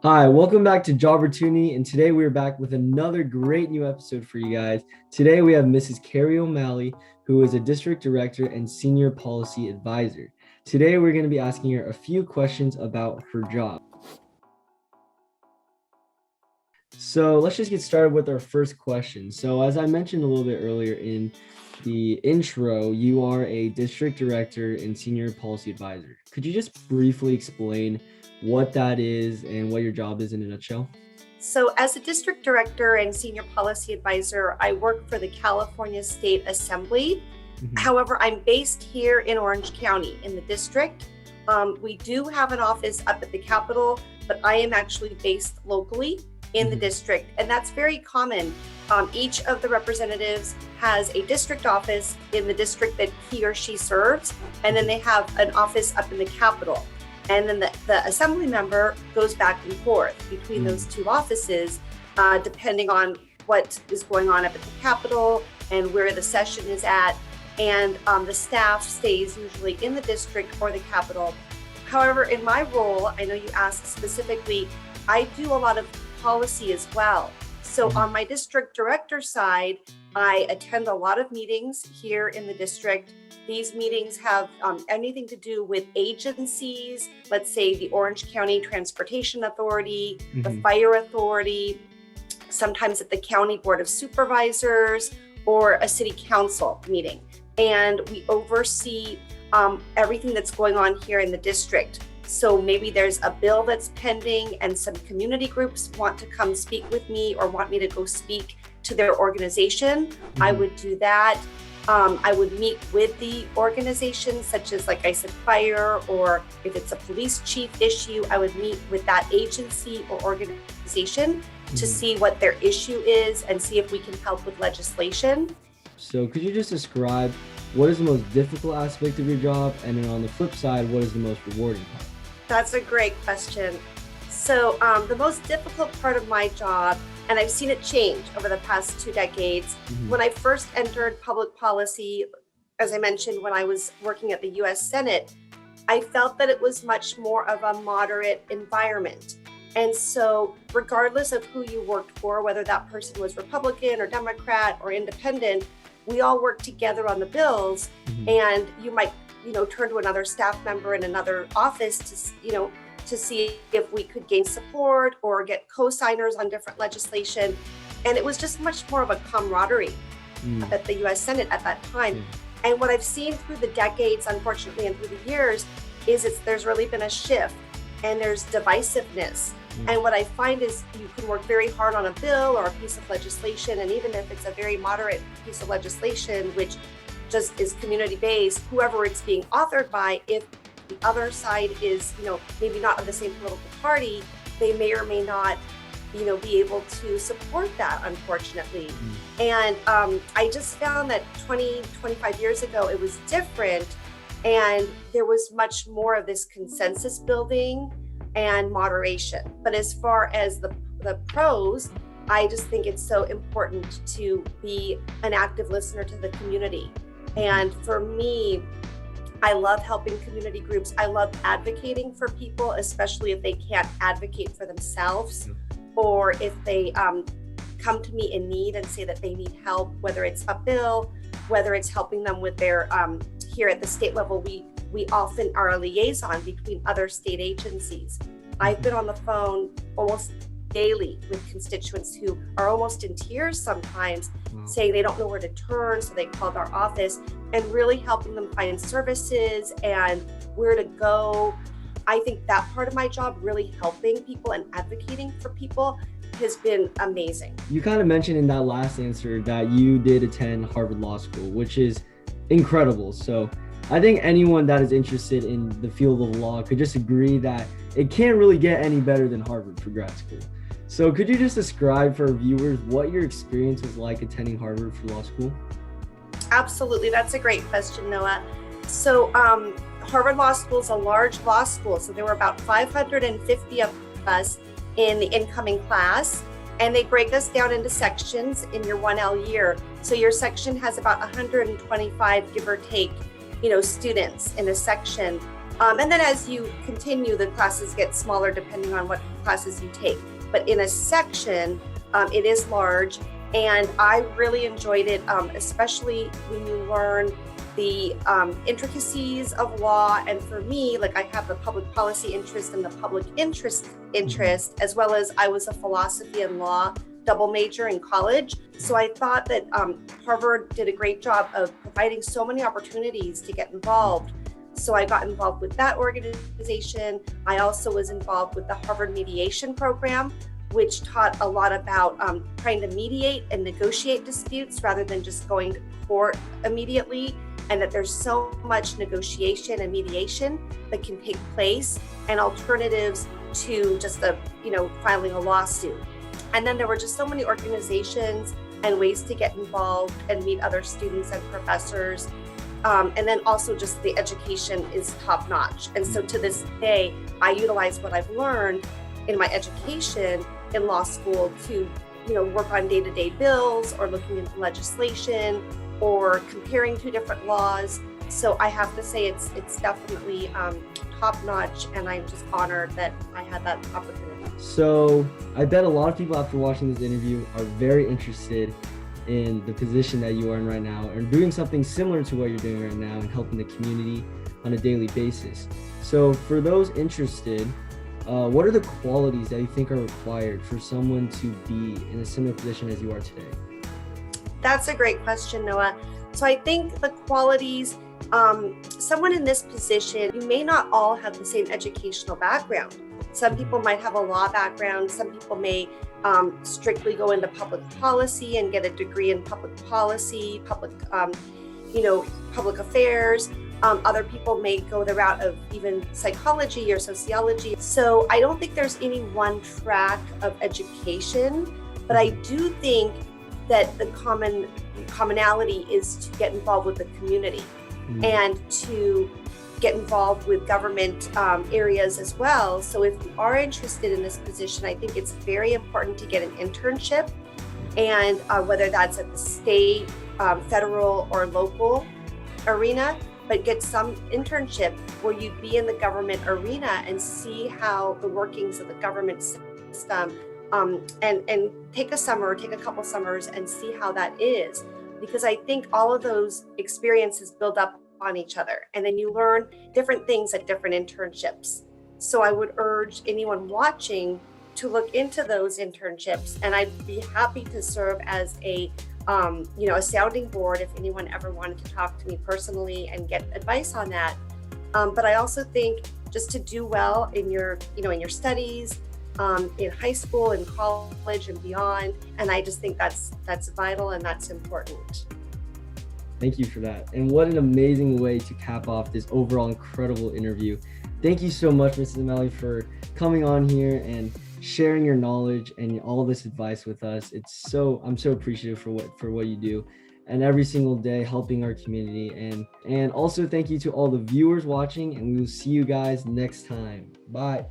Hi, welcome back to Job Opportunity, and today we're back with another great new episode for you guys. Today we have Mrs. Carrie O'Malley, who is a district director and senior policy advisor. Today we're going to be asking her a few questions about her job. So let's just get started with our first question. So as I mentioned a little bit earlier in the intro, you are a district director and senior policy advisor. Could you just briefly explain what that is and what your job is in a nutshell? So, as a district director and senior policy advisor, I work for the California State Assembly. Mhm. However, I'm based here in Orange County in the district. We do have an office up at the Capitol, but I am actually based locally in the Mhm. district, and that's very common. Each of the representatives has a district office in the district that he or she serves, and then they have an office up in the Capitol. And then the assembly member goes back and forth between those two offices, depending on what is going on up at the Capitol and where the session is at. And the staff stays usually in the district or the Capitol. However, in my role, I know you asked specifically, I do a lot of policy as well. So Mhm. on my district director side, I attend a lot of meetings here in the district. These meetings have anything to do with agencies, let's say the Orange County Transportation Authority, the Mhm. Fire Authority, sometimes at the County Board of Supervisors, or a city council meeting. And we oversee everything that's going on here in the district. So maybe there's a bill that's pending and some community groups want to come speak with me or want me to go speak to their organization. I Mhm. would do that. I would meet with the organization, such as, like I said, fire, or if it's a police chief issue, I would meet with that agency or organization to Mhm. see what their issue is and see if we can help with legislation. So could you just describe what is the most difficult aspect of your job, and then on the flip side, what is the most rewarding part? That's a great question. So, the most difficult part of my job, and I've seen it change over the past 2 decades, Mhm. when I first entered public policy, as I mentioned, when I was working at the US Senate, I felt that it was much more of a moderate environment. And so, regardless of who you worked for, whether that person was Republican or Democrat or independent, we all worked together on the bills. Mhm. And you might, turn to another staff member in another office to see if we could gain support or get co-signers on different legislation. And it was just much more of a camaraderie Mm. at the US Senate at that time. Yeah. And what I've seen through the decades, unfortunately, and through the years, is there's really been a shift and there's divisiveness. Mm. And what I find is you can work very hard on a bill or a piece of legislation, and even if it's a very moderate piece of legislation, which just is community based, whoever it's being authored by, if the other side is, maybe not of the same political party, they may or may not be able to support that, unfortunately. Mm. And I just found that 20, 25 years ago, it was different. And there was much more of this consensus building and moderation. But as far as the pros, I just think it's so important to be an active listener to the community. And for me, I love helping community groups. I love advocating for people, especially if they can't advocate for themselves, or if they come to me in need and say that they need help, whether it's a bill, whether it's helping them with their, here at the state level, we often are a liaison between other state agencies. I've been on the phone almost daily with constituents who are almost in tears sometimes, Wow. saying they don't know where to turn, so they called our office, and really helping them find services and where to go. I think that part of my job, really helping people and advocating for people, has been amazing. You kind of mentioned in that last answer that you did attend Harvard Law School, which is incredible. So I think anyone that is interested in the field of law could just agree that it can't really get any better than Harvard for grad school. So could you just describe for our viewers what your experience was like attending Harvard for law school? Absolutely. That's a great question, Noah. So, Harvard Law School is a large law school. So, there were about 550 of us in the incoming class, and they break us down into sections in your 1L year. So, your section has about 125, give or take, students in a section. And then as you continue, the classes get smaller depending on what classes you take. But in a section, it is large, and I really enjoyed it, especially when you learn the intricacies of law. And for me, like, I have the public policy interest and the public interest, as well as I was a philosophy and law double major in college. So I thought that Harvard did a great job of providing so many opportunities to get involved. So I got involved with that organization. I also was involved with the Harvard Mediation Program, which taught a lot about trying to mediate and negotiate disputes rather than just going to court immediately, and that there's so much negotiation and mediation that can take place, and alternatives to just filing a lawsuit. And then there were just so many organizations and ways to get involved and meet other students and professors. And then also just the education is top notch. And so to this day, I utilize what I've learned in my education in law school to, work on day-to-day bills or looking into legislation or comparing two different laws. So I have to say it's definitely top notch, and I'm just honored that I had that opportunity. So I bet a lot of people after watching this interview are very interested in the position that you are in right now and doing something similar to what you're doing right now and helping the community on a daily basis. So for those interested, what are the qualities that you think are required for someone to be in a similar position as you are today? That's a great question, Noah. So I think the qualities, someone in this position, you may not all have the same educational background. Some people might have a law background. Some people may strictly go into public policy and get a degree in public policy, public affairs. Other people may go the route of even psychology or sociology. So I don't think there's any one track of education, but I do think that the commonality is to get involved with the community and to get involved with government areas as well. So if you are interested in this position, I think it's very important to get an internship, and whether that's at the state, federal, or local arena, but get some internship where you be in the government arena and see how the workings of the government system, and take a summer or take a couple summers and see how that is. Because I think all of those experiences build up on each other, and then you learn different things at different internships. So I would urge anyone watching to look into those internships, and I'd be happy to serve as a sounding board if anyone ever wanted to talk to me personally and get advice on that. But I also think just to do well in your studies, in high school and college and beyond, and I just think that's vital and that's important. Thank you for that. And what an amazing way to cap off this overall incredible interview. Thank you so much, Mrs. O'Malley, for coming on here and sharing your knowledge and all this advice with us. I'm so appreciative for what you do, and every single day helping our community. And also thank you to all the viewers watching, and we will see you guys next time. Bye.